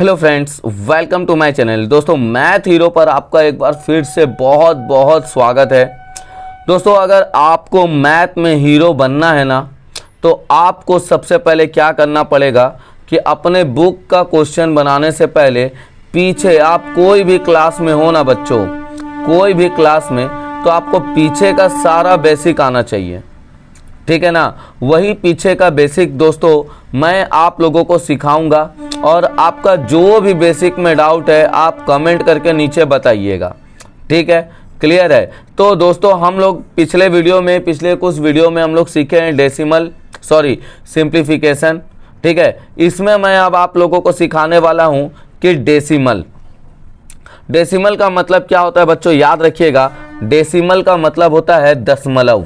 Hello friends, welcome to my channel. दोस्तों, math hero पर आपका एक बार फिर से बहुत बहुत स्वागत है। दोस्तों, अगर आपको मैथ में हीरो बनना है ना, तो आपको सबसे पहले क्या करना पड़ेगा कि अपने बुक का क्वेश्चन बनाने से पहले पीछे, आप कोई भी क्लास में हो ना बच्चों, कोई भी क्लास में, तो आपको पीछे का सारा बेसिक आना चाहिए, ठीक है ना। वही पीछे का बेसिक दोस्तों मैं आप लोगों को सिखाऊंगा, और आपका जो भी बेसिक में डाउट है आप कमेंट करके नीचे बताइएगा, ठीक है। क्लियर है। तो दोस्तों, हम लोग पिछले कुछ वीडियो में हम लोग सीखे हैं सिंप्लीफिकेशन, ठीक है। इसमें मैं अब आप लोगों को सिखाने वाला हूं कि डेसिमल का मतलब क्या होता है बच्चों, याद रखिएगा। डेसिमल का मतलब होता है दशमलव,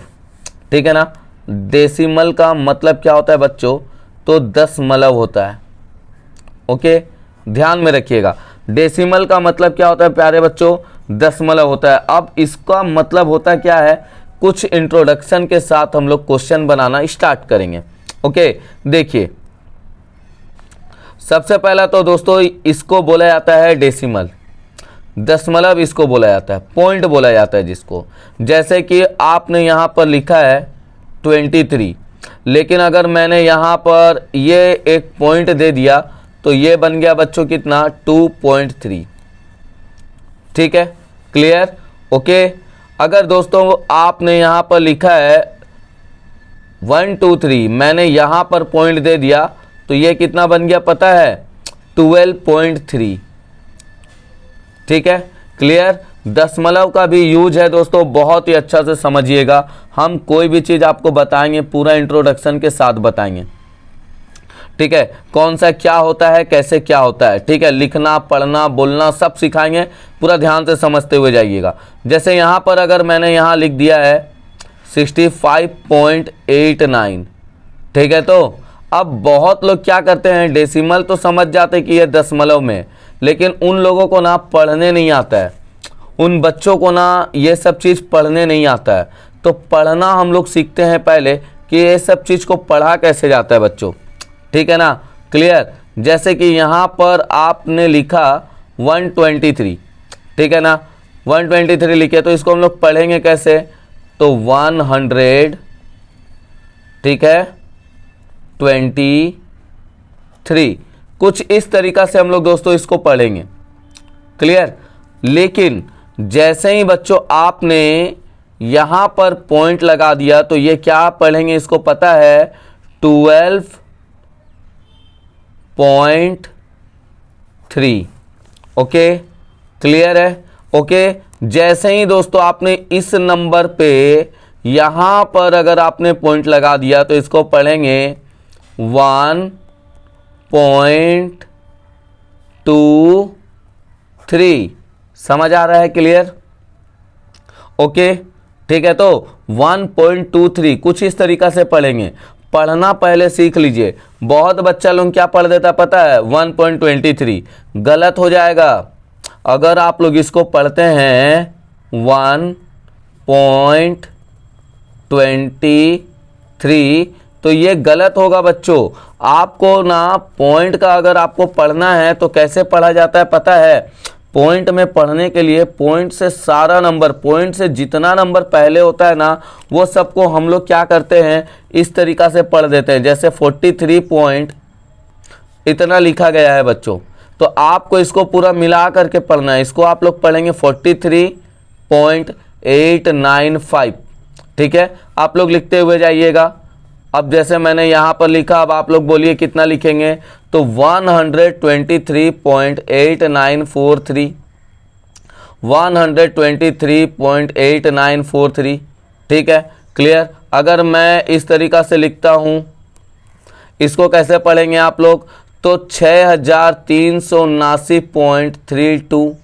ठीक है ना। डेसिमल का मतलब क्या होता है बच्चों, तो दशमलव होता है। ओके, ध्यान में रखिएगा। डेसिमल का मतलब क्या होता है प्यारे बच्चों, दशमलव होता है। अब इसका मतलब होता क्या है, कुछ इंट्रोडक्शन के साथ हम लोग क्वेश्चन बनाना स्टार्ट करेंगे। ओके, देखिए, सबसे पहला तो दोस्तों इसको बोला जाता है डेसिमल, दशमलव इसको बोला जाता है, पॉइंट बोला जाता है जिसको। जैसे कि आपने यहाँ पर लिखा है 23, लेकिन अगर मैंने यहाँ पर ये एक पॉइंट दे दिया तो ये बन गया बच्चों कितना, 2.3, ठीक है। क्लियर। ओके, अगर दोस्तों आपने यहाँ पर लिखा है 1 2 3, मैंने यहाँ पर पॉइंट दे दिया तो ये कितना बन गया पता है, 12.3, ठीक है। क्लियर। दशमलव का भी यूज है दोस्तों, बहुत ही अच्छा से समझिएगा। हम कोई भी चीज़ आपको बताएंगे पूरा इंट्रोडक्शन के साथ बताएंगे, ठीक है। कौन सा क्या होता है, कैसे क्या होता है, ठीक है। लिखना, पढ़ना, बोलना सब सिखाएंगे, पूरा ध्यान से समझते हुए जाइएगा। जैसे यहाँ पर अगर मैंने यहाँ लिख दिया है 65.89, ठीक है। तो अब बहुत लोग क्या करते हैं, डेसिमल तो समझ जाते कि ये दशमलव में, लेकिन उन लोगों को ना पढ़ने नहीं आता है, उन बच्चों को ना ये सब चीज़ पढ़ने नहीं आता है। तो पढ़ना हम लोग सीखते हैं पहले कि ये सब चीज़ को पढ़ा कैसे जाता है बच्चों, ठीक है ना। क्लियर। जैसे कि यहाँ पर आपने लिखा 123, ठीक है ना, 123 लिखे, तो इसको हम लोग पढ़ेंगे कैसे, तो 100, ठीक है, 23, कुछ इस तरीका से हम लोग दोस्तों इसको पढ़ेंगे। क्लियर। लेकिन जैसे ही बच्चों आपने यहाँ पर पॉइंट लगा दिया तो ये क्या पढ़ेंगे, इसको पता है, 12.3। ओके, क्लियर है। ओके, जैसे ही दोस्तों आपने इस नंबर पे यहाँ पर अगर आपने पॉइंट लगा दिया तो इसको पढ़ेंगे 1.23। समझ आ रहा है। क्लियर। ओके, ठीक है। तो 1.23 कुछ इस तरीका से पढ़ेंगे। पढ़ना पहले सीख लीजिए। बहुत बच्चा लोग क्या पढ़ देता पता है, 1.23 गलत हो जाएगा। अगर आप लोग इसको पढ़ते हैं 1.23 तो ये गलत होगा बच्चों। आपको ना पॉइंट का अगर आपको पढ़ना है तो कैसे पढ़ा जाता है पता है, पॉइंट में पढ़ने के लिए पॉइंट से सारा नंबर, पॉइंट से जितना नंबर पहले होता है ना, वो सबको हम लोग क्या करते हैं, इस तरीका से पढ़ देते हैं। जैसे 43 पॉइंट इतना लिखा गया है बच्चों, तो आपको इसको पूरा मिला करके पढ़ना है। इसको आप लोग पढ़ेंगे 43.895, ठीक है। आप लोग लिखते हुए जाइएगा। अब जैसे मैंने यहाँ पर लिखा, अब आप लोग बोलिए कितना लिखेंगे, तो 123.8943, 123.8943, ठीक है। क्लियर। अगर मैं इस तरीका से लिखता हूँ, इसको कैसे पढ़ेंगे आप लोग, तो 6379.32।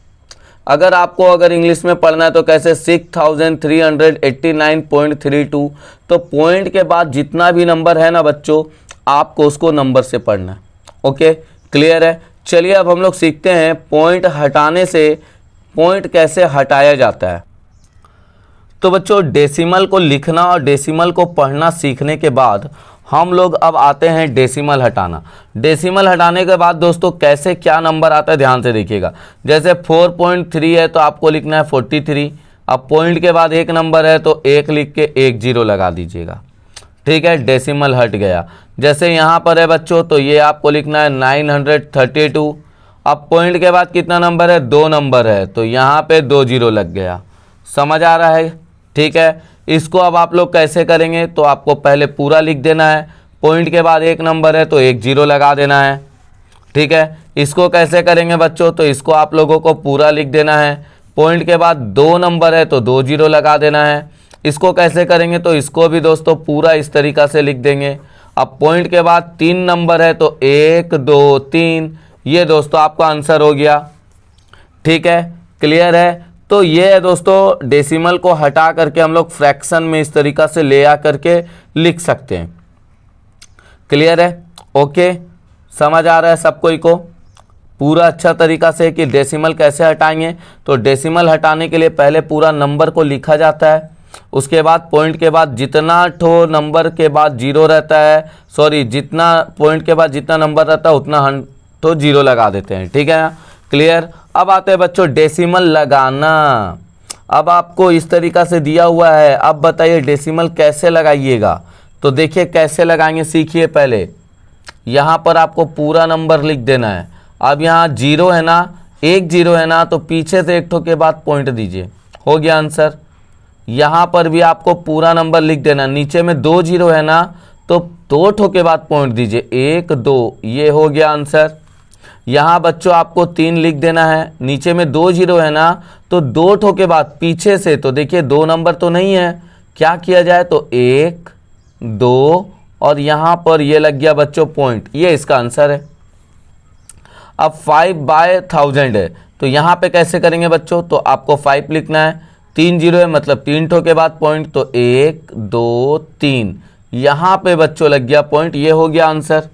अगर आपको अगर इंग्लिश में पढ़ना है तो कैसे, 6389.32। तो पॉइंट के बाद जितना भी नंबर है ना बच्चों, आपको उसको नंबर से पढ़ना है। ओके, क्लियर है। चलिए अब हम लोग सीखते हैं पॉइंट हटाने से, पॉइंट कैसे हटाया जाता है। तो बच्चों, डेसिमल को लिखना और डेसिमल को पढ़ना सीखने के बाद हम लोग अब आते हैं डेसिमल हटाना। डेसिमल हटाने के बाद दोस्तों कैसे क्या नंबर आता है ध्यान से देखिएगा। जैसे 4.3 है तो आपको लिखना है 43। अब पॉइंट के बाद एक नंबर है तो एक लिख के एक जीरो लगा दीजिएगा, ठीक है, डेसिमल हट गया। जैसे यहाँ पर है बच्चों तो ये आपको लिखना है 932। अब पॉइंट के बाद कितना नंबर है, 2 नंबर है तो यहाँ पे 2 जीरो लग गया। समझ आ रहा है, ठीक है। इसको अब आप लोग कैसे करेंगे तो आपको पहले पूरा लिख देना है, पॉइंट के बाद एक नंबर है तो एक जीरो लगा देना है, ठीक है। इसको कैसे करेंगे बच्चों तो इसको आप लोगों को पूरा लिख देना है, पॉइंट के बाद 2 नंबर है तो 2 जीरो लगा देना है। इसको कैसे करेंगे तो इसको भी दोस्तों पूरा इस तरीक़ा से लिख देंगे। अब पॉइंट के बाद 3 नंबर है तो 1 2 3, ये दोस्तों आपका आंसर हो गया, ठीक है, क्लियर है। तो ये है दोस्तों डेसिमल को हटा करके हम लोग फ्रैक्शन में इस तरीक़ा से ले आ करके लिख सकते हैं, क्लियर है, ओके। समझ आ रहा है सब कोई को पूरा अच्छा तरीक़ा से कि डेसिमल कैसे हटाएंगे। तो डेसिमल हटाने के लिए पहले पूरा नंबर को लिखा जाता है, उसके बाद पॉइंट के बाद जितना ठो नंबर के बाद जीरो रहता है, सॉरी जितना पॉइंट के बाद जितना नंबर रहता है उतना तो जीरो लगा देते हैं, ठीक है, क्लियर। अब आते हैं बच्चों डेसिमल लगाना। अब आपको इस तरीक़ा से दिया हुआ है, अब बताइए डेसिमल कैसे लगाइएगा। तो देखिए कैसे लगाएंगे, सीखिए। पहले यहाँ पर आपको पूरा नंबर लिख देना है। अब यहाँ जीरो है ना, एक जीरो है ना, तो पीछे से एक ठो के बाद पॉइंट दीजिए, हो गया आंसर। यहाँ पर भी आपको पूरा नंबर लिख देना, नीचे में 2 जीरो है ना तो 2 ठो के बाद पॉइंट दीजिए, 1 2, ये हो गया आंसर। यहाँ बच्चों आपको 3 लिख देना है, नीचे में 2 जीरो है ना तो 2 ठो के बाद पीछे से, तो देखिए 2 नंबर तो नहीं है, क्या किया जाए तो 1 2 और यहाँ पर ये लग गया बच्चों पॉइंट, ये इसका आंसर है। अब 5/1000 है तो यहाँ पे कैसे करेंगे बच्चों, तो आपको 5 लिखना है, 3 जीरो है मतलब 3 ठो के बाद पॉइंट, तो 1 2 3, यहाँ पे बच्चों लग गया पॉइंट, ये हो गया आंसर,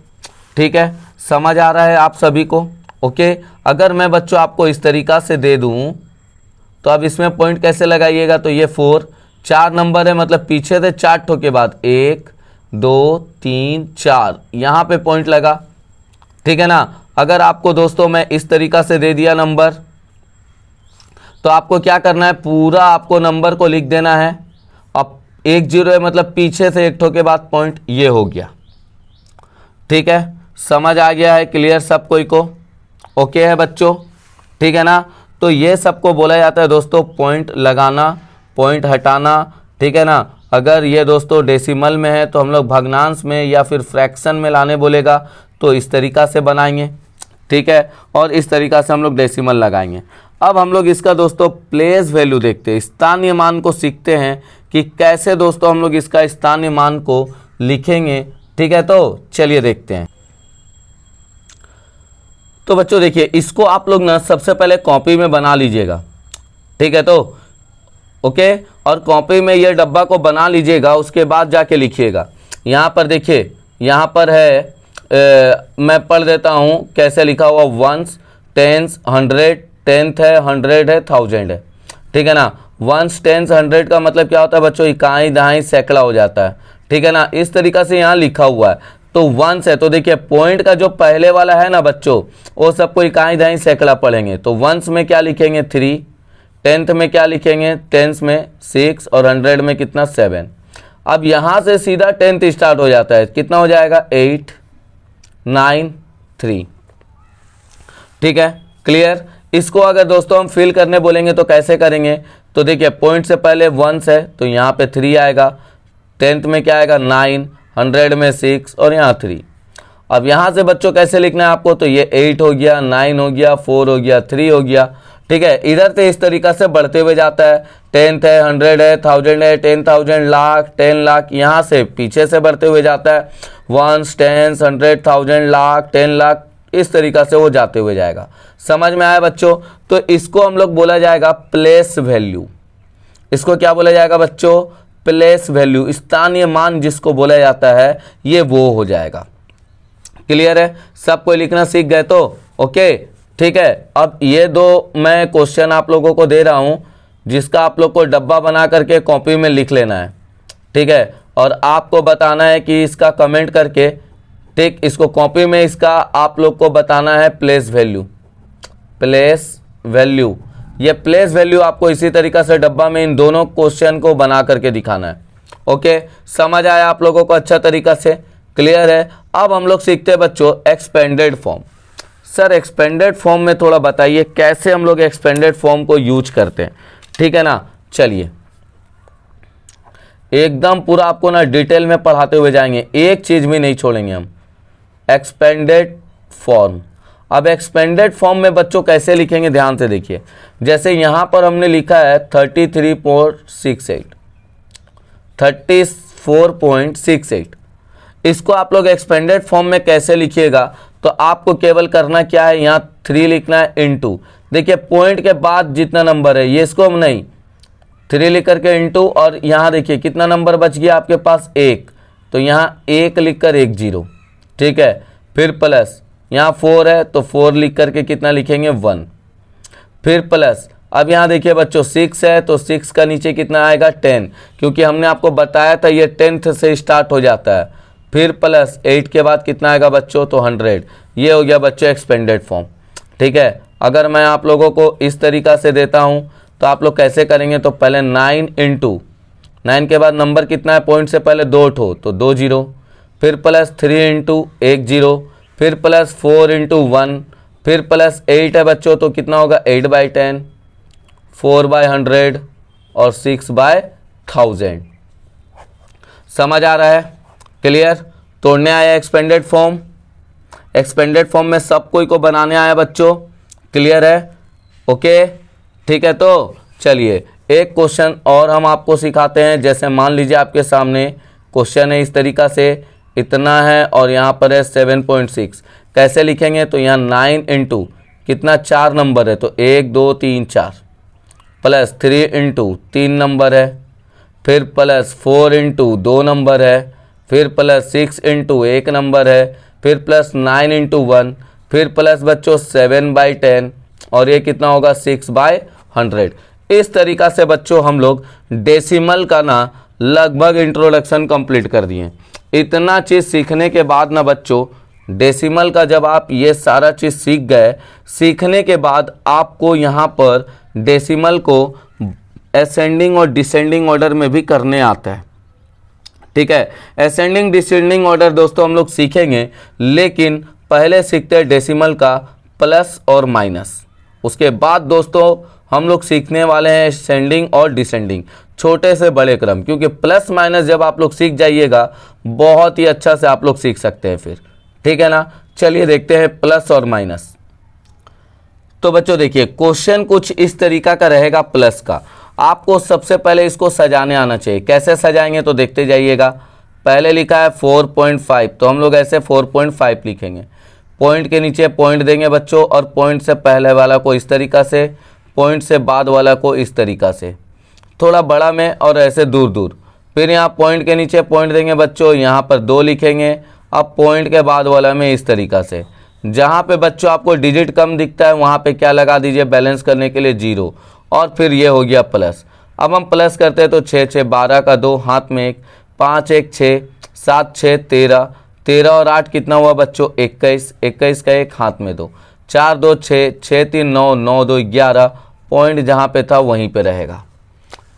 ठीक है। समझ आ रहा है आप सभी को, ओके। अगर मैं बच्चों आपको इस तरीक़ा से दे दूं तो अब इसमें पॉइंट कैसे लगाइएगा, तो ये 4 नंबर है मतलब पीछे से 4 ठो के बाद 1 2 3 4, यहाँ पे पॉइंट लगा, ठीक है ना। अगर आपको दोस्तों मैं इस तरीक़ा से दे दिया नंबर तो आपको क्या करना है, पूरा आपको नंबर को लिख देना है। अब 1 जीरो है मतलब पीछे से एक ठो के बाद पॉइंट, ये हो गया, ठीक है। समझ आ गया है, क्लियर सब कोई को, ओके है बच्चों, ठीक है ना। तो ये सबको बोला जाता है दोस्तों पॉइंट लगाना, पॉइंट हटाना, ठीक है ना। अगर ये दोस्तों डेसिमल में है तो हम लोग भग्नांश में या फिर फ्रैक्शन में लाने बोलेगा तो इस तरीक़ा से बनाएंगे, ठीक है, और इस तरीक़ा से हम लोग डेसिमल लगाएंगे। अब हम लोग इसका दोस्तों प्लेस वैल्यू देखते हैं, स्थानीय मान को सीखते हैं कि कैसे दोस्तों हम लोग इसका स्थानीय मान को लिखेंगे, ठीक है। तो चलिए देखते हैं। तो बच्चों देखिए इसको आप लोग ना सबसे पहले कॉपी में बना लीजिएगा, ठीक है, तो ओके, और कॉपी में ये डब्बा को बना लीजिएगा, उसके बाद जाके लिखिएगा। यहाँ पर देखिए, यहाँ पर है मैं पढ़ देता हूँ कैसे लिखा हुआ, 1s 10s 100, 10th है 100 है 1000 है, ठीक है ना। 1s 10s 100 का मतलब क्या होता है बच्चों, इकाई दहाई सैकड़ा हो जाता है, ठीक है ना। इस तरीक़ा से यहाँ लिखा हुआ है। तो 1s है तो देखिए पॉइंट का जो पहले वाला है ना बच्चों, वो सबको इकाई दहाई सैकड़ा पढ़ेंगे। तो 1s में क्या लिखेंगे 3, 10th में क्या लिखेंगे 10s में 6 और 100 में कितना 7। अब यहाँ से सीधा 10th स्टार्ट हो जाता है, कितना हो जाएगा 8 9 3, ठीक है, क्लियर। इसको अगर दोस्तों हम फिल करने बोलेंगे तो कैसे करेंगे, तो देखिए पॉइंट से पहले 1s है तो यहाँ पे 3 आएगा, 10th में क्या आएगा 9, 100 में 6 और यहाँ 3। अब यहाँ से बच्चों कैसे लिखना है आपको, तो ये 8 हो गया, 9 हो गया, 4 हो गया, 3 हो गया, ठीक है। इधर से इस तरीक़ा से बढ़ते हुए जाता है, 10th है 100 है 1000 है 10,000 लाख 10 लाख, यहाँ से पीछे से बढ़ते हुए जाता है 1s 10s 100 1000 लाख 10 लाख, इस तरीक़ा से वो जाते हुए जाएगा। समझ में आया बच्चों। तो इसको हम लोग बोला जाएगा प्लेस वैल्यू। इसको क्या बोला जाएगा बच्चों, प्लेस वैल्यू, स्थानीय मान जिसको बोला जाता है, ये वो हो जाएगा। क्लियर है, सब कोई लिखना सीख गए तो ओके, ठीक है। अब ये 2 मैं क्वेश्चन आप लोगों को दे रहा हूँ जिसका आप लोग को डब्बा बना करके कॉपी में लिख लेना है, ठीक है। और आपको बताना है कि इसका कमेंट करके, ठीक, इसको कॉपी में इसका आप लोग को बताना है प्लेस वैल्यू। प्लेस वैल्यू, ये प्लेस वैल्यू आपको इसी तरीक़ा से डब्बा में इन दोनों क्वेश्चन को बना करके दिखाना है। ओके, समझ आया आप लोगों को अच्छा तरीका से? क्लियर है? अब हम लोग सीखते हैं बच्चों expanded form. Sir expanded form में थोड़ा बताइए कैसे हम लोग एक्सपेंडेड फॉर्म को यूज करते हैं, ठीक है ना? चलिए एकदम पूरा आपको ना डिटेल में पढ़ाते हुए जाएंगे, एक चीज़ भी नहीं छोड़ेंगे हम। एक्सपेंडेड फॉर्म, अब एक्सपेंडेड फॉर्म में बच्चों कैसे लिखेंगे ध्यान से देखिए। जैसे यहाँ पर हमने लिखा है 34.68, इसको आप लोग एक्सपेंडेड फॉर्म में कैसे लिखिएगा? तो आपको केवल करना क्या है, यहाँ 3 लिखना है इनटू, देखिए पॉइंट के बाद जितना नंबर है ये इसको हम नहीं 3 लिख करके इनटू, और यहाँ देखिए कितना नंबर बच गया आपके पास 1, तो यहाँ 1 लिख कर 1 0, ठीक है। फिर प्लस यहाँ 4 है तो 4 लिख करके कितना लिखेंगे 1, फिर प्लस अब यहाँ देखिए बच्चों 6 है तो 6 का नीचे कितना आएगा 10, क्योंकि हमने आपको बताया था ये 10th से स्टार्ट हो जाता है। फिर प्लस 8 के बाद कितना आएगा बच्चों, तो 100। ये हो गया बच्चों एक्सपेंडेड फॉर्म, ठीक है। अगर मैं आप लोगों को इस तरीका से देता हूँ तो आप लोग कैसे करेंगे? तो पहले 9 इंटू 9 के बाद नंबर कितना है, पॉइंट से पहले 2 ठो तो 2 0, फिर प्लस 3 इंटू 1 0, फिर प्लस 4 इंटू 1, फिर प्लस 8 है बच्चों तो कितना होगा 8/10, 4/100 और 6/1000। समझ आ रहा है? क्लियर? तोड़ने आया एक्सपेंडेड फॉर्म, एक्सपेंडेड फॉर्म में सब कोई को बनाने आया बच्चों, क्लियर है? ओके, ठीक है। तो चलिए एक क्वेश्चन और हम आपको सिखाते हैं। जैसे मान लीजिए आपके सामने क्वेश्चन है इस तरीका से, इतना है और यहाँ पर है 7.6, कैसे लिखेंगे? तो यहाँ 9 इंटू कितना 4 नंबर है तो 1 2 3 4, प्लस 3 इंटू 3 नंबर है, फिर प्लस 4 इंटू 2 नंबर है, फिर प्लस 6 इंटू 1 नंबर है, फिर प्लस 9 इंटू 1, फिर प्लस बच्चों 7/10 और ये कितना होगा 6/100। इस तरीका से बच्चों हम लोग डेसिमल का ना लगभग इंट्रोडक्शन कंप्लीट कर दिए। इतना चीज़ सीखने के बाद ना बच्चों, डेसिमल का जब आप ये सारा चीज़ सीख गए, सीखने के बाद आपको यहाँ पर डेसिमल को असेंडिंग और डिसेंडिंग ऑर्डर में भी करने आता है, ठीक है। असेंडिंग डिसेंडिंग ऑर्डर दोस्तों हम लोग सीखेंगे, लेकिन पहले सीखते हैं डेसिमल का प्लस और माइनस। उसके बाद दोस्तों हम लोग सीखने वाले हैं असेंडिंग और डिसेंडिंग, छोटे से बड़े क्रम, क्योंकि प्लस माइनस जब आप लोग सीख जाइएगा बहुत ही अच्छा से आप लोग सीख सकते हैं फिर, ठीक है ना। चलिए देखते हैं प्लस और माइनस। तो बच्चों देखिए क्वेश्चन कुछ इस तरीका का रहेगा प्लस का। आपको सबसे पहले इसको सजाने आना चाहिए। कैसे सजाएंगे तो देखते जाइएगा। पहले लिखा है 4.5 तो हम लोग ऐसे 4.5 लिखेंगे, पॉइंट के नीचे पॉइंट देंगे बच्चों, और पॉइंट से पहले वाला को इस तरीका से, पॉइंट से बाद वाला को इस तरीका से, थोड़ा बड़ा में और ऐसे दूर दूर। फिर यहाँ पॉइंट के नीचे पॉइंट देंगे बच्चों, यहाँ पर 2 लिखेंगे। अब पॉइंट के बाद वाला में इस तरीका से, जहाँ पे बच्चों आपको डिजिट कम दिखता है वहाँ पे क्या लगा दीजिए बैलेंस करने के लिए 0, और फिर ये हो गया प्लस। अब हम प्लस करते हैं तो 6 6 12 का 2 हाथ में 1, 5 1 6, 7 6 13, 13 और 8 कितना हुआ बच्चों 21, 21 का 1 हाथ में 2, 4 2 6, 6 3 9, 9 2 11, पॉइंट जहाँ पे था वहीं पे रहेगा,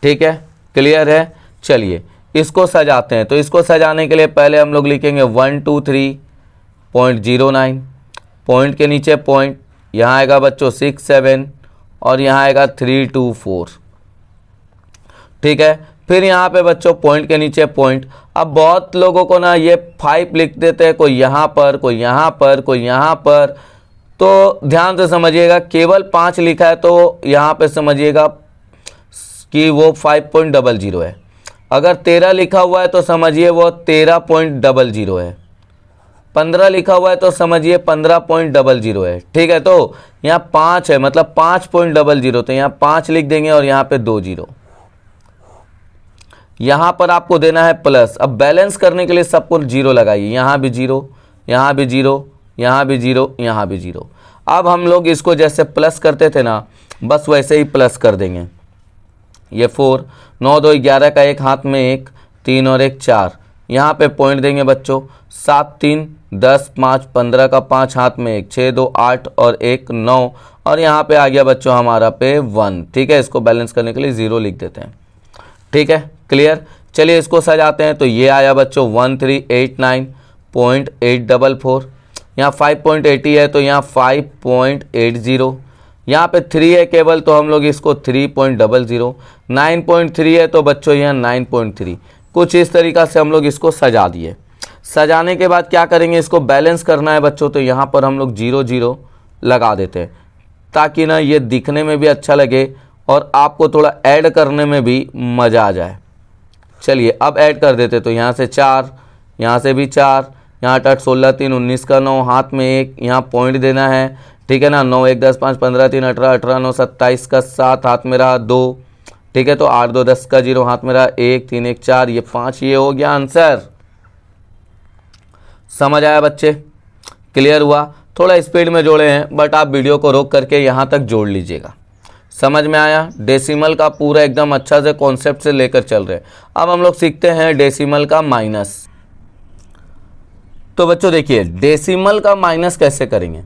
ठीक है। क्लियर है? चलिए इसको सजाते हैं। तो इसको सजाने के लिए पहले हम लोग लिखेंगे 1 2 3.09, पॉइंट के नीचे पॉइंट, यहाँ आएगा बच्चों 6 7 और यहाँ आएगा 3 2 4, ठीक है। फिर यहाँ पे बच्चों पॉइंट के नीचे पॉइंट। अब बहुत लोगों को ना ये 5 लिख देते हैं, कोई यहाँ पर, कोई यहाँ पर, कोई यहाँ पर, तो ध्यान से समझिएगा। केवल 5 लिखा है तो यहाँ पे समझिएगा कि वो 5.00 है। अगर 13 लिखा हुआ है तो समझिए वो 13.00 है। 15 लिखा हुआ है तो समझिए 15.00 है, ठीक है। तो यहाँ 5 है मतलब 5.00, तो यहाँ 5 लिख देंगे और यहाँ पे 2 0। यहाँ पर आपको देना है प्लस। अब बैलेंस करने के लिए सबको 0 लगाइए, यहाँ भी 0, यहाँ भी 0, यहाँ भी 0, यहाँ भी 0। अब हम लोग इसको जैसे प्लस करते थे ना, बस वैसे ही प्लस कर देंगे। ये 4 9 2 11 का 1 हाथ में 1, 3 और 1 4, यहाँ पे पॉइंट देंगे बच्चों 7 3 10 5 15 का 5 हाथ में 1 6 2 8 और 1 9 और यहाँ पे आ गया बच्चों हमारा पे 1। ठीक है, इसको बैलेंस करने के लिए 0 लिख देते हैं। ठीक है, क्लियर। चलिए इसको सजाते हैं। तो ये आया बच्चों 1389.844। यहाँ 5.80 है तो यहाँ 5.80। यहाँ पे 3 है केवल तो हम लोग इसको 3.00। 9.3 है तो बच्चों यहाँ 9.3। कुछ इस तरीक़ा से हम लोग इसको सजा दिए। सजाने के बाद क्या करेंगे, इसको बैलेंस करना है बच्चों, तो यहाँ पर हम लोग 0 0 लगा देते हैं ताकि ना ये दिखने में भी अच्छा लगे और आपको थोड़ा ऐड करने में भी मज़ा आ जाए। चलिए अब ऐड कर देते। तो यहाँ से 4, यहाँ से भी 4, यहाँ 8 16 3 19 का 9 हाथ में 1, यहाँ पॉइंट देना है। ठीक है ना, 9 1 10 5 15 3 18 18 9 27 का 7 हाथ में रहा 2। ठीक है, तो 8 2 10 का 0 हाथ में रहा 1 3 1 4, ये 5, ये हो गया आंसर। समझ आया बच्चे, क्लियर हुआ। थोड़ा स्पीड में जोड़े हैं बट आप वीडियो को रोक करके यहाँ तक जोड़ लीजिएगा। समझ में आया। डेसिमल का पूरा एकदम अच्छा से कॉन्सेप्ट से लेकर चल रहे हैं। अब हम लोग सीखते हैं डेसिमल का माइनस। तो बच्चों देखिए डेसिमल का माइनस कैसे करेंगे।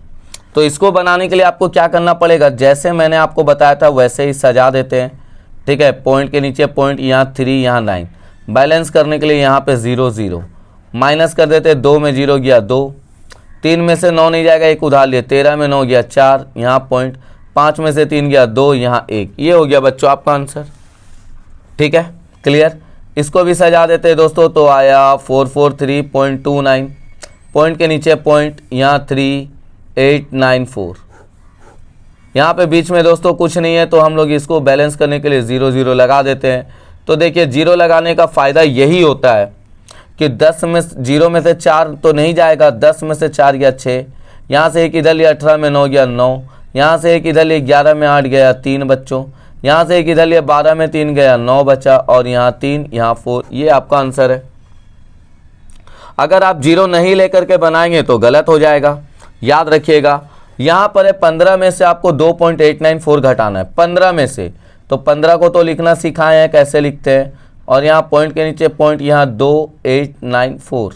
तो इसको बनाने के लिए आपको क्या करना पड़ेगा, जैसे मैंने आपको बताया था वैसे ही सजा देते हैं। ठीक है, पॉइंट के नीचे पॉइंट, यहाँ 3 यहाँ 9। बैलेंस करने के लिए यहाँ पे 0 0 माइनस कर देते। 2 में 0 गया 2, 3 में से 9 नहीं जाएगा, एक उधार लिए, 13 में 9 गया 4, यहाँ पॉइंट, 5 में से 3 गया 2, यहाँ 1। ये हो गया बच्चों आपका आंसर। ठीक है, क्लियर। इसको भी सजा देते हैं दोस्तों। तो आया 443.29, पॉइंट के नीचे पॉइंट, यहाँ 3894। यहाँ पे बीच में दोस्तों कुछ नहीं है तो हम लोग इसको बैलेंस करने के लिए 0 0 लगा देते हैं। तो देखिए 0 लगाने का फ़ायदा यही होता है कि 10 में 0 में से 4 तो नहीं जाएगा, 10 में से 4 गया 6, यहाँ से एक इधर लिया 18 में 9 गया 9, यहाँ से एक इधर लिया 11 में 8 गया 3 बच्चों, यहाँ से एक इधर लिया 12 में 3 गया 9 बचा, और यहाँ 3 यहाँ 4। ये आपका आंसर है। अगर आप 0 नहीं लेकर के बनाएंगे तो गलत हो जाएगा, याद रखिएगा। यहाँ पर है 15 में से आपको 2.894 घटाना है 15 में से। तो 15 को तो लिखना सिखाए हैं कैसे लिखते हैं, और यहाँ पॉइंट के नीचे पॉइंट, यहाँ 2894।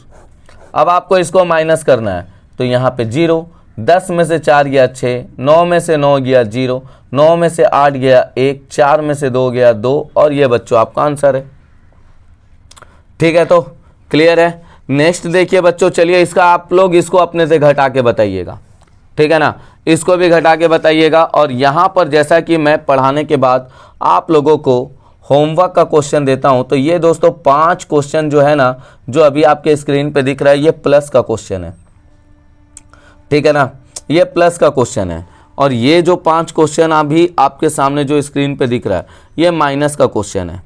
अब आपको इसको माइनस करना है। तो यहाँ पे 0, 10 में से 4 गया 6, 9 में से 9 गया 0, 9 में से 8 गया 1, 4 में से 2 गया 2, और ये बच्चों आपका आंसर है। ठीक है, तो क्लियर है। नेक्स्ट देखिए बच्चों, चलिए इसका आप लोग इसको अपने से घटा के बताइएगा। ठीक है ना, इसको भी घटा के बताइएगा। और यहाँ पर जैसा कि मैं पढ़ाने के बाद आप लोगों को होमवर्क का क्वेश्चन देता हूँ, तो ये दोस्तों 5 क्वेश्चन जो है ना, जो अभी आपके स्क्रीन पे दिख रहा है, ये प्लस का क्वेश्चन है। ठीक है ना, ये प्लस का क्वेश्चन है। और ये जो 5 क्वेश्चन अभी आपके सामने जो स्क्रीन पे दिख रहा है, ये माइनस का क्वेश्चन है।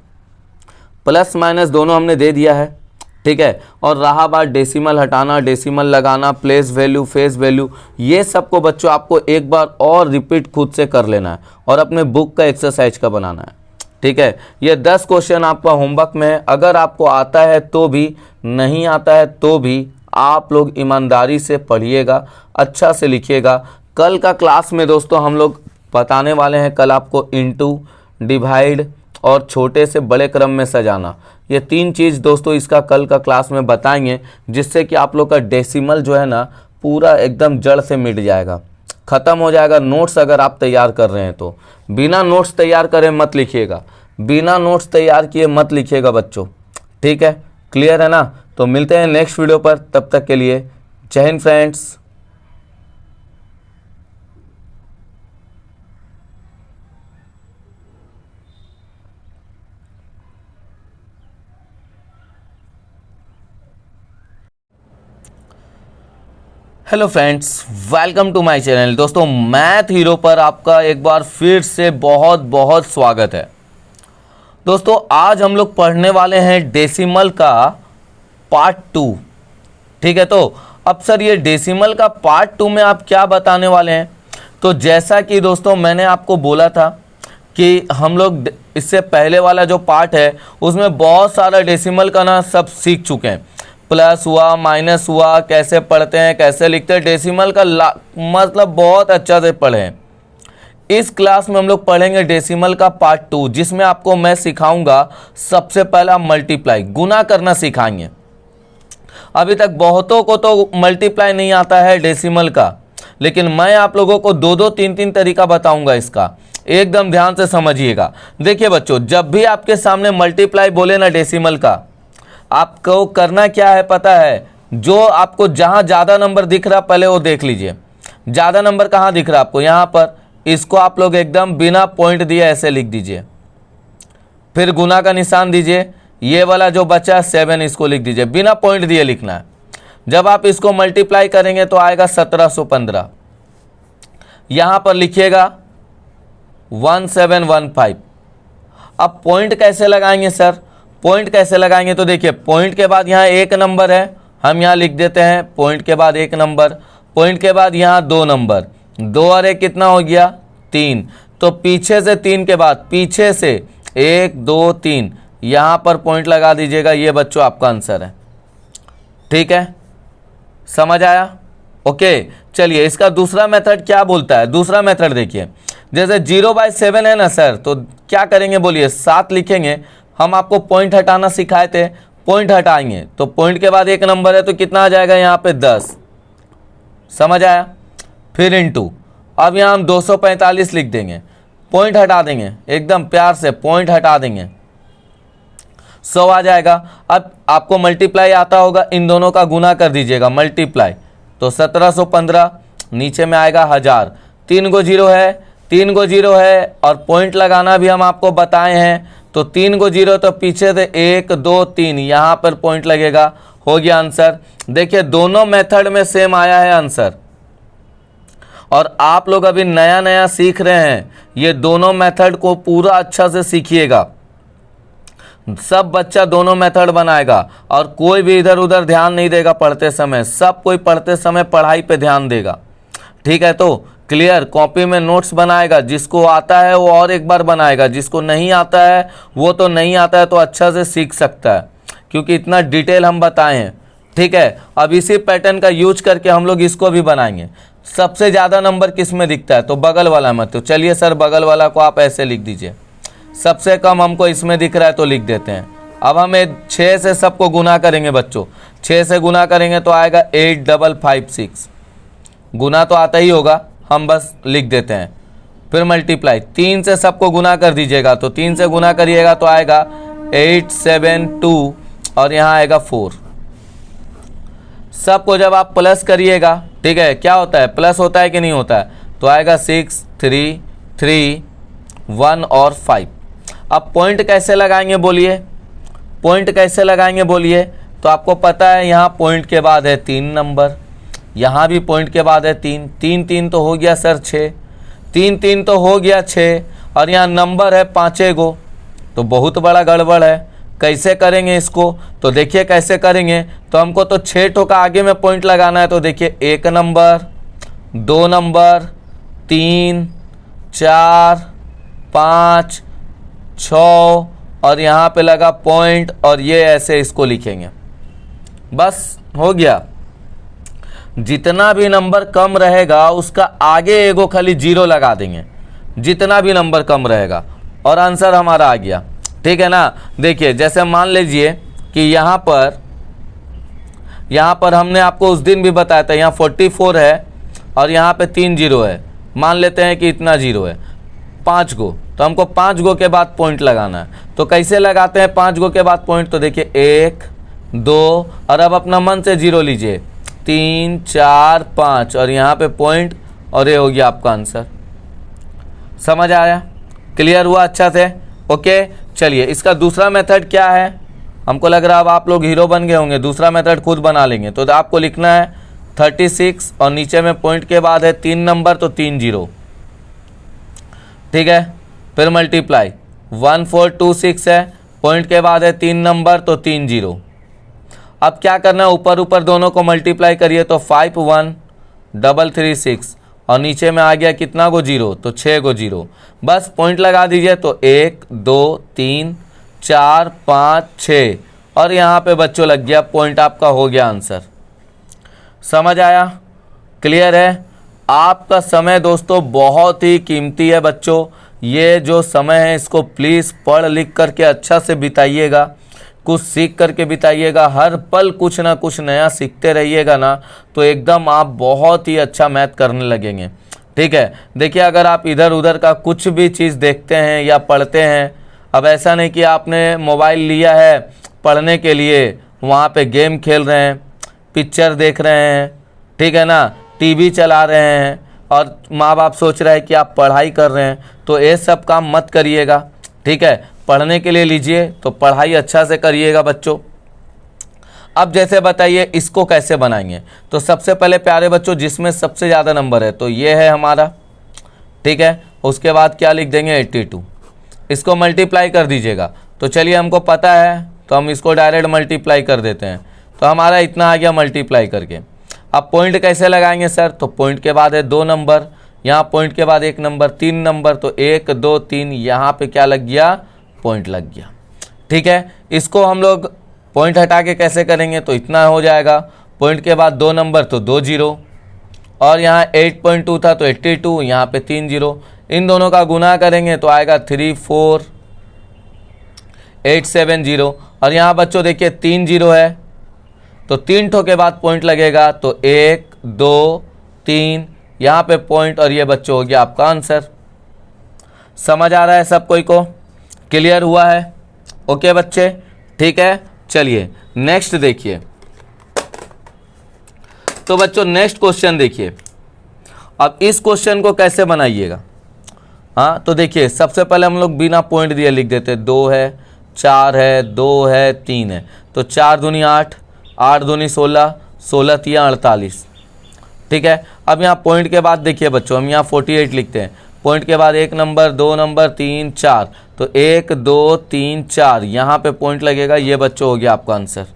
प्लस माइनस दोनों हमने दे दिया है। ठीक है, और रहा बात डेसिमल हटाना, डेसिमल लगाना, प्लेस वैल्यू, फेस वैल्यू, ये सबको बच्चों आपको एक बार और रिपीट खुद से कर लेना है और अपने बुक का एक्सरसाइज का बनाना है। ठीक है, ये 10 क्वेश्चन आपका होमवर्क में है। अगर आपको आता है तो भी, नहीं आता है तो भी, आप लोग ईमानदारी से पढ़िएगा, अच्छा से लिखिएगा। कल का क्लास में दोस्तों हम लोग बताने वाले हैं, कल आपको इंटू, डिवाइड और छोटे से बड़े क्रम में सजाना, ये 3 चीज़ दोस्तों इसका कल का क्लास में बताएंगे, जिससे कि आप लोग का डेसिमल जो है ना पूरा एकदम जड़ से मिट जाएगा, ख़त्म हो जाएगा। नोट्स अगर आप तैयार कर रहे हैं तो बिना नोट्स तैयार करे मत लिखिएगा, बिना नोट्स तैयार किए मत लिखिएगा बच्चों। ठीक है, क्लियर है ना। तो मिलते हैं नेक्स्ट वीडियो पर, तब तक के लिए जय हिंद friends. Hello friends, welcome to my channel. दोस्तों मैथ हीरो पर आपका एक बार फिर से बहुत बहुत स्वागत है। दोस्तों आज हम लोग पढ़ने वाले हैं डेसिमल का पार्ट 2। ठीक है, तो अब सर ये डेसिमल का पार्ट 2 में आप क्या बताने वाले हैं। तो जैसा कि दोस्तों मैंने आपको बोला था कि हम लोग इससे पहले वाला जो पार्ट है उसमें बहुत सारा डेसिमल का ना सब सीख चुके हैं। प्लस हुआ, माइनस हुआ, कैसे पढ़ते हैं, कैसे लिखते हैं, डेसिमल का मतलब बहुत अच्छा से पढ़े हैं। इस क्लास में हम लोग पढ़ेंगे डेसिमल का पार्ट 2, जिसमें आपको मैं सिखाऊंगा सबसे पहला मल्टीप्लाई, गुना करना सिखाएंगे। अभी तक बहुतों को तो मल्टीप्लाई नहीं आता है डेसिमल का, लेकिन मैं आप लोगों को 2-2, 3-3 तरीका बताऊंगा इसका, एकदम ध्यान से समझिएगा। देखिए बच्चों, जब भी आपके सामने मल्टीप्लाई बोले ना डेसिमल का, आपको करना क्या है पता है? जो आपको जहां ज़्यादा नंबर दिख रहा पहले वो देख लीजिए। ज़्यादा नंबर कहाँ दिख रहा आपको? यहाँ पर। इसको आप लोग एकदम बिना पॉइंट दिए ऐसे लिख दीजिए, फिर गुना का निशान दीजिए। ये वाला जो बचा 7 इसको लिख दीजिए, बिना पॉइंट दिए लिखना है। जब आप इसको मल्टीप्लाई करेंगे तो आएगा 1715। यहाँ पर लिखिएगा 1715। अब पॉइंट कैसे लगाएंगे सर? पॉइंट कैसे लगाएंगे? तो देखिए, पॉइंट के बाद यहाँ एक नंबर है, हम यहाँ लिख देते हैं पॉइंट के बाद एक नंबर। पॉइंट के बाद यहाँ 2 नंबर, 2 और 1 कितना हो गया? 3। तो पीछे से 3 के बाद पीछे से 1 2 3 यहाँ पर पॉइंट लगा दीजिएगा। ये बच्चों आपका आंसर है। ठीक है, समझ आया? ओके, चलिए इसका दूसरा मेथड क्या बोलता है? दूसरा मेथड देखिए, जैसे 0/7 है ना सर, तो क्या करेंगे बोलिए? 7 लिखेंगे। हम आपको पॉइंट हटाना सिखाए थे, पॉइंट हटाएंगे तो पॉइंट के बाद एक नंबर है तो कितना आ जाएगा यहाँ पे? 10। समझ आया? फिर इनटू, अब यहाँ हम 245 लिख देंगे, पॉइंट हटा देंगे, एकदम प्यार से पॉइंट हटा देंगे, 100 आ जाएगा। अब आपको मल्टीप्लाई आता होगा, इन दोनों का गुना कर दीजिएगा, मल्टीप्लाई, तो 1715, नीचे में आएगा 1000। 3 गो 0 है, 3 गो 0 है, और पॉइंट लगाना भी हम आपको बताए हैं। तो 3 गो 0 तो पीछे से 1 2 3 यहाँ पर पॉइंट लगेगा। हो गया आंसर। देखिए दोनों मेथड में सेम आया है आंसर, और आप लोग अभी नया नया सीख रहे हैं, ये दोनों मेथड को पूरा अच्छा से सीखिएगा। सब बच्चा दोनों मेथड बनाएगा, और कोई भी इधर उधर ध्यान नहीं देगा पढ़ते समय, सब कोई पढ़ते समय पढ़ाई पे ध्यान देगा। ठीक है, तो क्लियर? कॉपी में नोट्स बनाएगा, जिसको आता है वो और एक बार बनाएगा, जिसको नहीं आता है वो तो नहीं आता है, तो अच्छा से सीख सकता है, क्योंकि इतना डिटेल हम बताए हैं। ठीक है, अब इसी पैटर्न का यूज करके हम लोग इसको भी बनाएंगे। सबसे ज़्यादा नंबर किस में दिखता है? तो बगल वाला में। तो चलिए सर, बगल वाला को आप ऐसे लिख दीजिए। सबसे कम हमको इसमें दिख रहा है तो लिख देते हैं। अब हम 6 से सबको गुना करेंगे बच्चों, 6 से गुना करेंगे तो आएगा 8556। गुना तो आता ही होगा, हम बस लिख देते हैं। फिर मल्टीप्लाई, 3 से सबको गुना कर दीजिएगा, तो 3 से गुना करिएगा तो आएगा 872, और यहाँ आएगा 4। सबको जब आप प्लस करिएगा, ठीक है, क्या होता है? प्लस होता है कि नहीं होता है? तो आएगा 6 3 3 1 और 5। अब पॉइंट कैसे लगाएंगे बोलिए? पॉइंट कैसे लगाएंगे बोलिए? तो आपको पता है यहाँ पॉइंट के बाद है 3 नंबर, यहाँ भी पॉइंट के बाद है 3 3 3 तो हो गया सर 6, 3 3 तो हो गया 6, और यहाँ नंबर है 5 गो, तो बहुत बड़ा गड़बड़ है। कैसे करेंगे इसको? तो देखिए कैसे करेंगे। तो हमको तो 6 ठो का आगे में पॉइंट लगाना है, तो देखिए 1 नंबर 2 नंबर 3 4 5 6, और यहाँ पे लगा पॉइंट, और ये ऐसे इसको लिखेंगे। बस हो गया। जितना भी नंबर कम रहेगा उसका आगे एगो खाली 0 लगा देंगे, जितना भी नंबर कम रहेगा, और आंसर हमारा आ गया। ठीक है ना? देखिए जैसे मान लीजिए कि यहाँ पर हमने आपको उस दिन भी बताया था, यहाँ 44 है और यहाँ पे 3 0 है। मान लेते हैं कि इतना 0 है, 5 गो, तो हमको 5 गो के बाद पॉइंट लगाना है। तो कैसे लगाते हैं 5 गो के बाद पॉइंट? तो देखिए 1 2, और अब अपना मन से 0 लीजिए, 3 4 5, और यहाँ पे पॉइंट, और ये हो गया आपका आंसर। समझ आया? क्लियर हुआ अच्छा से? ओके, चलिए इसका दूसरा मेथड क्या है? हमको लग रहा है अब आप लोग हीरो बन गए होंगे, दूसरा मेथड खुद बना लेंगे। तो आपको लिखना है 36, और नीचे में पॉइंट के बाद है 3 नंबर, तो 3 0। ठीक है, फिर मल्टीप्लाई, 1426 है, पॉइंट के बाद है 3 नंबर, तो 3 0। अब क्या करना है? ऊपर ऊपर दोनों को मल्टीप्लाई करिए, तो 51336, और नीचे में आ गया कितना गो 0? तो 6 गो 0। बस पॉइंट लगा दीजिए, तो 1 2 3 4 5 6, और यहाँ पे बच्चों लग गया पॉइंट, आपका हो गया आंसर। समझ आया? क्लियर है? आपका समय दोस्तों बहुत ही कीमती है बच्चों। ये जो समय है इसको प्लीज़ पढ़ लिख करके अच्छा से बिताइएगा, कुछ सीख करके बिताइएगा। हर पल कुछ ना कुछ नया सीखते रहिएगा ना, तो एकदम आप बहुत ही अच्छा मैथ करने लगेंगे। ठीक है, देखिए अगर आप इधर उधर का कुछ भी चीज़ देखते हैं या पढ़ते हैं, अब ऐसा नहीं कि आपने मोबाइल लिया है पढ़ने के लिए, वहाँ पे गेम खेल रहे हैं, पिक्चर देख रहे हैं, ठीक है ना, टीवी चला रहे हैं और माँ बाप सोच रहे हैं कि आप पढ़ाई कर रहे हैं, तो ये सब काम मत करिएगा। ठीक है, पढ़ने के लिए लीजिए तो पढ़ाई अच्छा से करिएगा बच्चों। अब जैसे बताइए इसको कैसे बनाएंगे, तो सबसे पहले प्यारे बच्चों जिसमें सबसे ज़्यादा नंबर है तो ये है हमारा, ठीक है। उसके बाद क्या लिख देंगे 82, इसको मल्टीप्लाई कर दीजिएगा। तो चलिए हमको पता है तो हम इसको डायरेक्ट मल्टीप्लाई कर देते हैं, तो हमारा इतना आ गया मल्टीप्लाई करके। अब पॉइंट कैसे लगाएंगे सर, तो पॉइंट के बाद है 2 नंबर, यहाँ पॉइंट के बाद 1 नंबर, 3 नंबर, तो 1 2 3 यहाँ पे क्या लग गया, पॉइंट लग गया। ठीक है, इसको हम लोग पॉइंट हटा के कैसे करेंगे, तो इतना हो जाएगा, पॉइंट के बाद 2 नंबर तो 2 जीरो, और यहाँ 8.2 था तो 82, यहाँ पे 3 जीरो, इन दोनों का गुना करेंगे तो आएगा 34870। और यहाँ बच्चों देखिए 3 जीरो है तो 3 ठो के बाद पॉइंट लगेगा, तो 1 2 3 यहाँ पे पॉइंट, और ये बच्चों हो गया आपका आंसर। समझ आ रहा है सब कोई को, क्लियर हुआ है? ओके बच्चे, ठीक है। चलिए नेक्स्ट देखिए, तो बच्चों नेक्स्ट क्वेश्चन देखिए। अब इस क्वेश्चन को कैसे बनाइएगा, हाँ तो देखिए सबसे पहले हम लोग बिना पॉइंट दिए लिख देते, 2 है, 4 है, 2 है, 3 है, तो 4 दूनी 8, 8 दूनी 16, 16 तिया 48। ठीक है, अब यहाँ पॉइंट के बाद देखिए बच्चों हम यहाँ 48 लिखते हैं, पॉइंट के बाद 1 नंबर, 2 नंबर, 3 4, तो 1 2 3 4 यहाँ पे पॉइंट लगेगा, ये बच्चों हो गया आपका आंसर।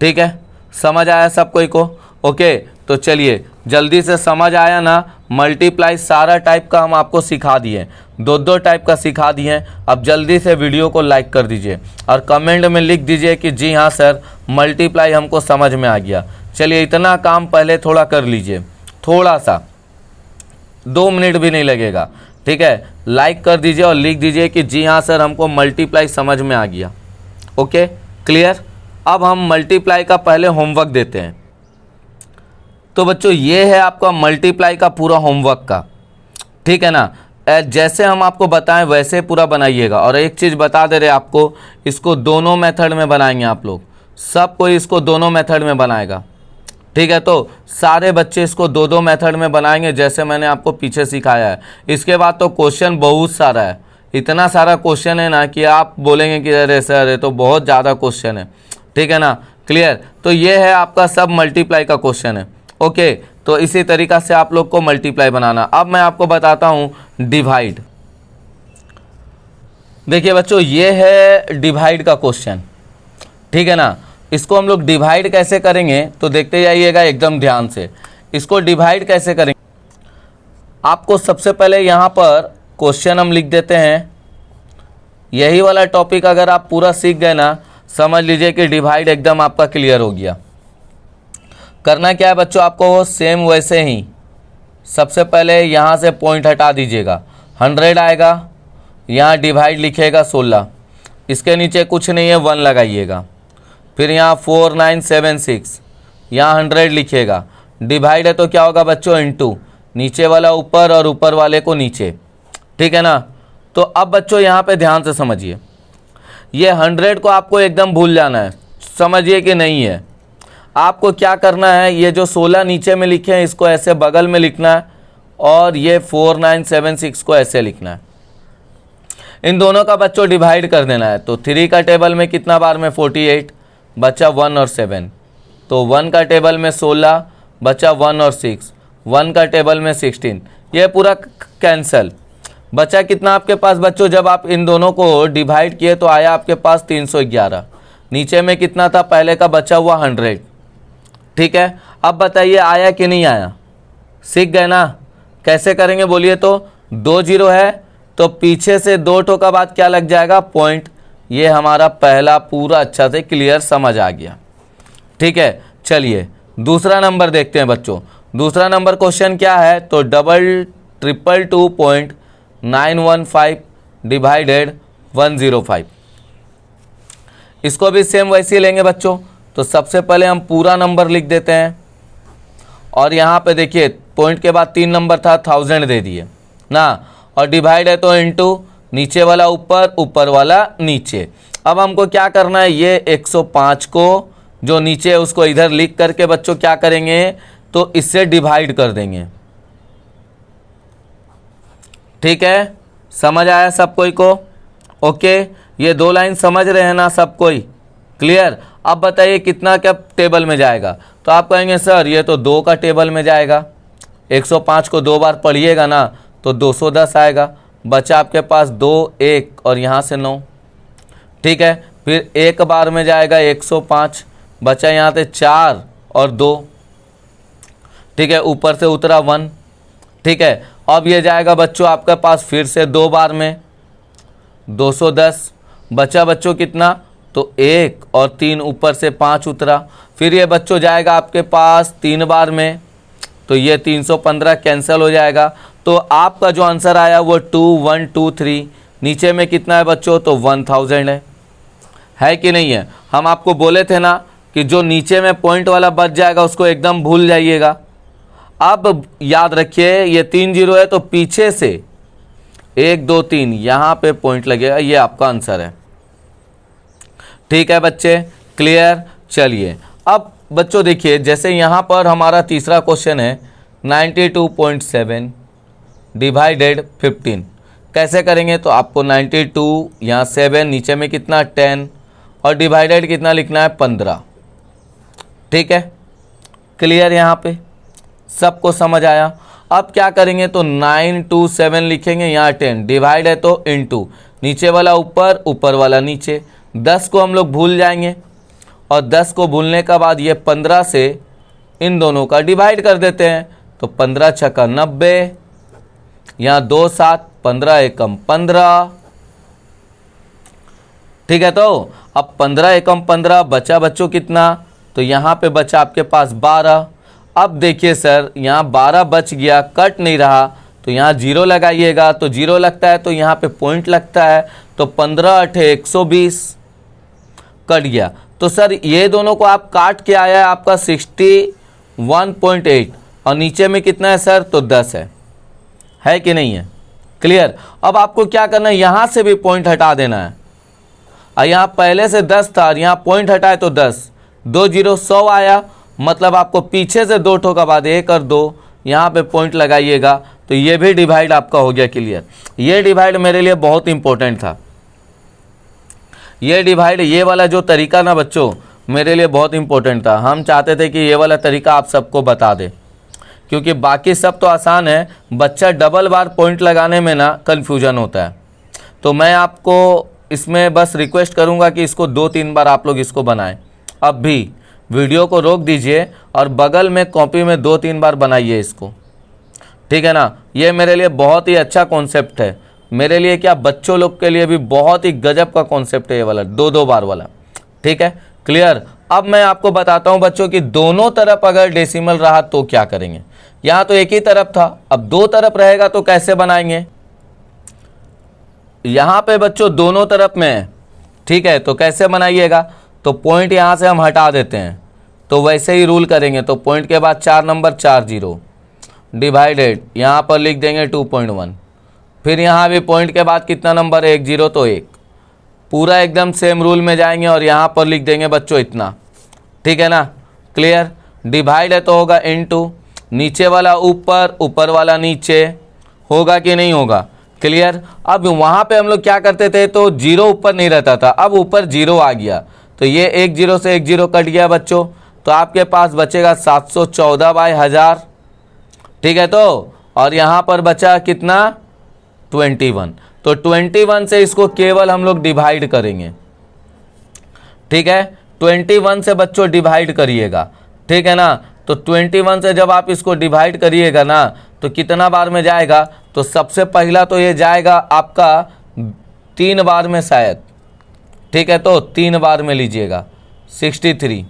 ठीक है, समझ आया सब कोई को? ओके, तो चलिए जल्दी से समझ आया ना, मल्टीप्लाई सारा टाइप का हम आपको सिखा दिए, 2 टाइप का सिखा दिए। अब जल्दी से वीडियो को लाइक कर दीजिए और कमेंट में लिख दीजिए कि जी हाँ सर मल्टीप्लाई हमको समझ में आ गया। चलिए इतना काम पहले थोड़ा कर लीजिए, थोड़ा सा, 2 मिनट भी नहीं लगेगा। ठीक है, लाइक कर दीजिए और लिख दीजिए कि जी हाँ सर हमको मल्टीप्लाई समझ में आ गया। Okay clear. अब हम मल्टीप्लाई का पहले होमवर्क देते हैं। तो बच्चों ये है आपका मल्टीप्लाई का पूरा होमवर्क का, ठीक है ना, जैसे हम आपको बताएं वैसे पूरा बनाइएगा। और एक चीज़ बता दे रहे आपको, इसको दोनों मेथड में बनाएंगे आप लोग, सब कोई इसको दोनों मेथड में बनाएगा। ठीक है, तो सारे बच्चे इसको 2 मेथड में बनाएंगे जैसे मैंने आपको पीछे सिखाया है। इसके बाद तो क्वेश्चन बहुत सारा है, इतना सारा क्वेश्चन है ना कि आप बोलेंगे कि अरे सर ये तो बहुत ज़्यादा क्वेश्चन है। ठीक है ना, क्लियर। तो ये है आपका सब मल्टीप्लाई का क्वेश्चन है। ओके, तो इसी तरीक़ा से आप लोग को मल्टीप्लाई बनाना। अब मैं आपको बताता हूँ डिवाइड। देखिए बच्चों ये है डिवाइड का क्वेश्चन, ठीक है ना। इसको हम लोग डिवाइड कैसे करेंगे तो देखते जाइएगा एकदम ध्यान से। इसको डिवाइड कैसे करेंगे, आपको सबसे पहले यहाँ पर क्वेश्चन हम लिख देते हैं। यही वाला टॉपिक अगर आप पूरा सीख गए ना, समझ लीजिए कि डिवाइड एकदम आपका क्लियर हो गया। करना क्या है बच्चों, आपको सेम वैसे ही सबसे पहले यहाँ से पॉइंट हटा दीजिएगा, 100 आएगा, यहाँ डिवाइड लिखेगा 16, इसके नीचे कुछ नहीं है 1 लगाइएगा, फिर यहाँ 4976 यहाँ 100 लिखिएगा, डिवाइड है तो क्या होगा बच्चों इनटू, नीचे वाला ऊपर और ऊपर वाले को नीचे। ठीक है ना। तो अब बच्चों यहाँ पे ध्यान से समझिए, ये 100 को आपको एकदम भूल जाना है, समझिए कि नहीं है। आपको क्या करना है, ये जो 16 नीचे में लिखे हैं इसको ऐसे बगल में लिखना है, और ये 4976 को ऐसे लिखना है। इन दोनों का बच्चों डिवाइड कर देना है। तो 3 का टेबल में कितना बार में 48, बचा 1 और 7, तो 1 का टेबल में 16, बचा 1 और 6, 1 का टेबल में 16, ये पूरा कैंसल। बचा कितना आपके पास बच्चों, जब आप इन दोनों को डिवाइड किए तो आया आपके पास 311। नीचे में कितना था पहले का बचा हुआ 100। ठीक है, अब बताइए आया कि नहीं आया, सीख गए ना। कैसे करेंगे बोलिए, तो 2 जीरो है तो पीछे से 2 ठो का बाद क्या लग जाएगा पॉइंट। ये हमारा पहला पूरा अच्छा से क्लियर समझ आ गया। ठीक है, चलिए दूसरा नंबर देखते हैं बच्चों। दूसरा नंबर क्वेश्चन क्या है, तो 222.915 डिवाइडेड 105। इसको भी सेम वैसे ही लेंगे बच्चों। तो सबसे पहले हम पूरा नंबर लिख देते हैं और यहाँ पे देखिए पॉइंट के बाद 3 नंबर था, 1000 दे दिए ना, और डिवाइड है तो इनटू नीचे वाला ऊपर, ऊपर वाला नीचे। अब हमको क्या करना है, ये 105 को जो नीचे है उसको इधर लिख करके बच्चों क्या करेंगे, तो इससे डिवाइड कर देंगे। ठीक है, समझ आया सब कोई को? ओके, ये 2 लाइन समझ रहे हैं ना सब कोई? क्लियर। अब बताइए कितना क्या टेबल में जाएगा, तो आप कहेंगे सर ये तो 2 का टेबल में जाएगा। 105 को 2 बार पढ़िएगा ना तो 210 आएगा। बचा आपके पास 2, 1 और यहाँ से 9। ठीक है, फिर 1 बार में जाएगा 105, बचा यहाँ से 4 और 2। ठीक है, ऊपर से उतरा 1। ठीक है, अब ये जाएगा बच्चों आपके पास फिर से 2 बार में 210। बचा बच्चों कितना, तो 1 और 3 ऊपर से 5 उतरा। फिर ये बच्चों जाएगा आपके पास 3 बार में, तो ये 315 कैंसिल हो जाएगा। तो आपका जो आंसर आया वो 2123। नीचे में कितना है बच्चों, तो 1000 है कि नहीं है? हम आपको बोले थे ना कि जो नीचे में पॉइंट वाला बच जाएगा उसको एकदम भूल जाइएगा। अब याद रखिए ये 3 0 है तो पीछे से 1 2 3 यहाँ पे पॉइंट लगेगा, ये आपका आंसर है। ठीक है बच्चे, क्लियर। चलिए अब बच्चों देखिए, जैसे यहाँ पर हमारा तीसरा क्वेश्चन है 92.7 डिवाइडेड 15। कैसे करेंगे, तो आपको 92 यहाँ 7 नीचे में कितना 10 और डिवाइडेड कितना लिखना है 15। ठीक है, क्लियर। यहाँ पे सबको समझ आया? अब क्या करेंगे, तो 927 लिखेंगे, यहाँ 10 डिवाइड है तो इनटू नीचे वाला ऊपर, ऊपर वाला नीचे। 10 को हम लोग भूल जाएंगे और 10 को भूलने का बाद ये 15 से इन दोनों का डिवाइड कर देते हैं, तो 15 छक्का 90, यहाँ 2 7 15 एकम 15। ठीक है, तो अब 15 एकम 15 बचा बच्चों कितना, तो यहाँ पे बचा आपके पास 12। अब देखिए सर यहाँ 12 बच गया, कट नहीं रहा, तो यहाँ 0 लगाइएगा। तो 0 लगता है तो यहाँ पे पॉइंट लगता है, तो 15 8 120 कट गया। तो सर ये दोनों को आप काट के आया है आपका 61.8 और नीचे में कितना है सर, तो 10 है कि नहीं है? क्लियर। अब आपको क्या करना है, यहाँ से भी पॉइंट हटा देना है। और यहाँ पहले से 10 था और यहाँ पॉइंट हटाए तो 10, 2 0 100 आया। मतलब आपको पीछे से 2 ठो का बाद 1 और 2 यहाँ पे पॉइंट लगाइएगा, तो ये भी डिवाइड आपका हो गया क्लियर। ये डिवाइड मेरे लिए बहुत इंपॉर्टेंट था। ये डिवाइड, ये वाला जो तरीका ना बच्चों मेरे लिए बहुत इंपॉर्टेंट था। हम चाहते थे कि ये वाला तरीका आप सबको बता दे, क्योंकि बाकी सब तो आसान है, बच्चा डबल बार पॉइंट लगाने में ना कन्फ्यूजन होता है। तो मैं आपको इसमें बस रिक्वेस्ट करूंगा कि इसको 2-3 बार आप लोग इसको बनाएं। अब भी वीडियो को रोक दीजिए और बगल में कॉपी में 2-3 बार बनाइए इसको। ठीक है ना, ये मेरे लिए बहुत ही अच्छा कॉन्सेप्ट है। मेरे लिए क्या, बच्चों लोग के लिए भी बहुत ही गजब का कॉन्सेप्ट है ये वाला 2-2 बार वाला। ठीक है, क्लियर। अब मैं आपको बताता हूं बच्चों कि दोनों तरफ अगर डेसिमल रहा तो क्या करेंगे। यहाँ तो एक ही तरफ था, अब 2 तरफ रहेगा तो कैसे बनाएंगे। यहाँ पे बच्चों दोनों तरफ में है, ठीक है, तो कैसे बनाइएगा, तो पॉइंट यहाँ से हम हटा देते हैं, तो वैसे ही रूल करेंगे। तो पॉइंट के बाद 4 नंबर 4 0 डिवाइडेड यहाँ पर लिख देंगे 2.1। फिर यहाँ भी पॉइंट के बाद कितना नंबर 1 0 तो 1, पूरा एकदम सेम रूल में जाएंगे और यहाँ पर लिख देंगे बच्चों इतना। ठीक है ना, क्लियर। डिवाइड है तो होगा इनटू नीचे वाला ऊपर, ऊपर वाला नीचे, होगा कि नहीं होगा, क्लियर। अब वहाँ पे हम लोग क्या करते थे, तो 0 ऊपर नहीं रहता था, अब ऊपर 0 आ गया, तो ये 1 0 से 1 0 कट गया बच्चों, तो आपके पास बचेगा 714/1000। ठीक है, तो और यहाँ पर बचा कितना 21, तो 21 से इसको केवल हम लोग डिवाइड करेंगे। ठीक है, 21 से बच्चों डिवाइड करिएगा। ठीक है ना, तो 21 से जब आप इसको डिवाइड करिएगा ना तो कितना बार में जाएगा, तो सबसे पहला तो ये जाएगा आपका 3 बार में शायद। ठीक है, तो 3 बार में लीजिएगा 63,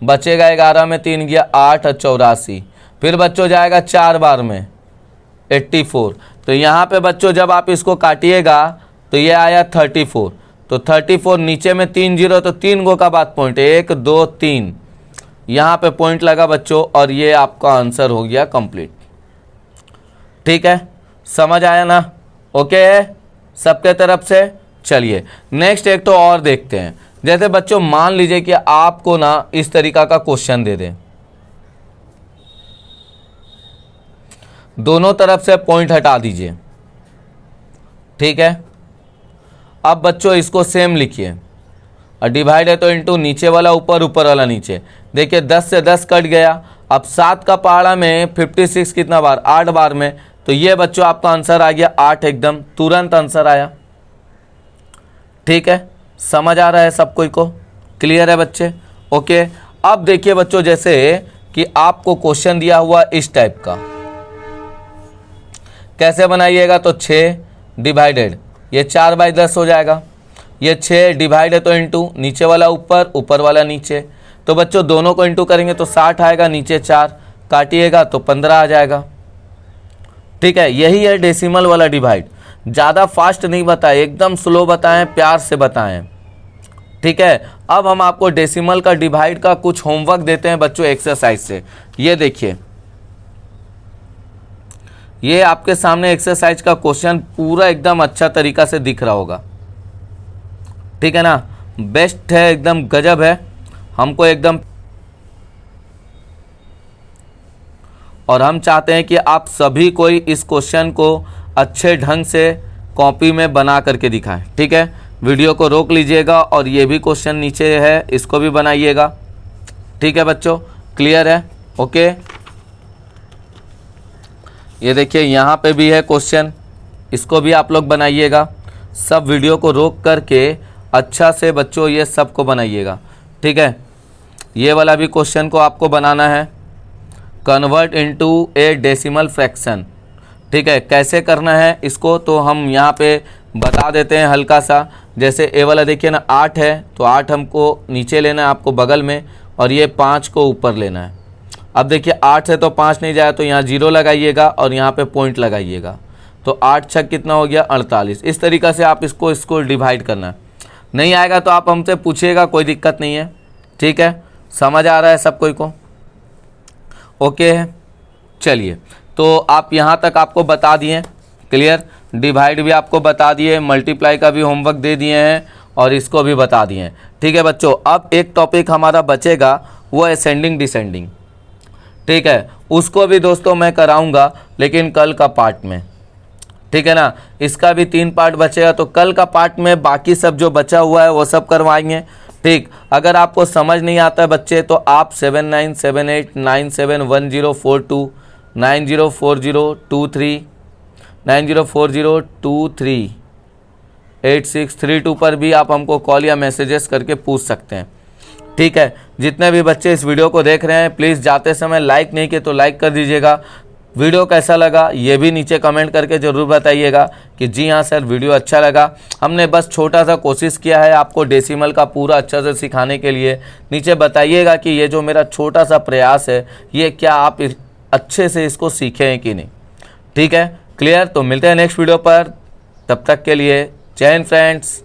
बचेगा 11 में 3 गया 8 और 84, फिर बच्चों जाएगा 4 बार में 84। तो यहाँ पे बच्चों जब आप इसको काटिएगा तो ये आया 34। तो 34 नीचे में 3 जीरो, तो 3 गो का बाद पॉइंट 1 2 3 यहाँ पे पॉइंट लगा बच्चों, और ये आपका आंसर हो गया कंप्लीट। ठीक है, समझ आया ना? ओके है सबके तरफ से। चलिए नेक्स्ट एक तो और देखते हैं। जैसे बच्चों मान लीजिए कि आपको ना इस तरीका का क्वेश्चन दे दें, दोनों तरफ से पॉइंट हटा दीजिए। ठीक है, अब बच्चों इसको सेम लिखिए, और डिवाइड है तो इनटू नीचे वाला ऊपर, ऊपर वाला नीचे। देखिए 10 से 10 कट गया। अब 7 का पहाड़ा में 56 कितना बार? 8 बार में। तो ये बच्चों आपका आंसर आ गया 8, एकदम तुरंत आंसर आया। ठीक है, समझ आ रहा है सब कोई को? क्लियर है बच्चे? ओके। अब देखिए बच्चों जैसे कि आपको क्वेश्चन दिया हुआ इस टाइप का, कैसे बनाइएगा? तो 6 डिवाइडेड, ये 4/10 हो जाएगा। ये 6 डिवाइड है तो इंटू नीचे वाला ऊपर, ऊपर वाला नीचे। तो बच्चों दोनों को इंटू करेंगे तो 60 आएगा, नीचे 4 काटिएगा तो 15 आ जाएगा। ठीक है, यही है डेसिमल वाला डिवाइड। ज़्यादा फास्ट नहीं बताएं, एकदम स्लो बताएं, प्यार से बताएं। ठीक है, अब हम आपको डेसिमल का डिवाइड का कुछ होमवर्क देते हैं बच्चों एक्सरसाइज से। ये देखिए, ये आपके सामने एक्सरसाइज का क्वेश्चन पूरा एकदम अच्छा तरीका से दिख रहा होगा। ठीक है ना? बेस्ट है, एकदम गजब है, हमको एकदम। और हम चाहते हैं कि आप सभी कोई इस क्वेश्चन को अच्छे ढंग से कॉपी में बना करके दिखाएं। ठीक है, वीडियो को रोक लीजिएगा और ये भी क्वेश्चन नीचे है, इसको भी बनाइएगा। ठीक है बच्चों, क्लियर है? ओके, ये देखिए यहाँ पे भी है क्वेश्चन, इसको भी आप लोग बनाइएगा। सब वीडियो को रोक करके अच्छा से बच्चों ये सब को बनाइएगा। ठीक है, ये वाला भी क्वेश्चन को आपको बनाना है, कन्वर्ट इनटू ए डेसिमल फ्रैक्शन। ठीक है, कैसे करना है इसको तो हम यहाँ पे बता देते हैं हल्का सा। जैसे ए वाला देखिए ना, 8 है तो 8 हमको नीचे लेना है आपको बगल में, और ये 5 को ऊपर लेना है। अब देखिए 8 से तो 5 नहीं जाए, तो यहाँ 0 लगाइएगा और यहाँ पे पॉइंट लगाइएगा। तो 8 छक कितना हो गया? 48। इस तरीक़ा से आप इसको डिवाइड करना है। नहीं आएगा तो आप हमसे पूछिएगा, कोई दिक्कत नहीं है। ठीक है, समझ आ रहा है सब कोई को? ओके है, चलिए तो आप यहाँ तक आपको बता दिए, क्लियर। डिवाइड भी आपको बता दिए, मल्टीप्लाई का भी होमवर्क दे दिए हैं, और इसको भी बता दिए हैं। ठीक है बच्चों, अब एक टॉपिक हमारा बचेगा, वो असेंडिंग डिसेंडिंग। ठीक है, उसको भी दोस्तों मैं कराऊंगा, लेकिन कल का पार्ट में। ठीक है ना, इसका भी 3 पार्ट बचेगा, तो कल का पार्ट में बाकी सब जो बचा हुआ है वो सब करवाएंगे। ठीक, अगर आपको समझ नहीं आता है बच्चे तो आप 7978971042 904023 8632 पर भी आप हमको कॉल या मैसेजेस करके पूछ सकते हैं। ठीक है, जितने भी बच्चे इस वीडियो को देख रहे हैं प्लीज़ जाते समय लाइक नहीं किए तो लाइक कर दीजिएगा। वीडियो कैसा लगा ये भी नीचे कमेंट करके ज़रूर बताइएगा कि जी हाँ सर वीडियो अच्छा लगा। हमने बस छोटा सा कोशिश किया है आपको डेसिमल का पूरा अच्छा से सिखाने के लिए। नीचे बताइएगा कि ये जो मेरा छोटा सा प्रयास है ये क्या आप अच्छे से इसको सीखे हैं कि नहीं। ठीक है, क्लियर। तो मिलते हैं नेक्स्ट वीडियो पर, तब तक के लिए जय हिंद फ्रेंड्स।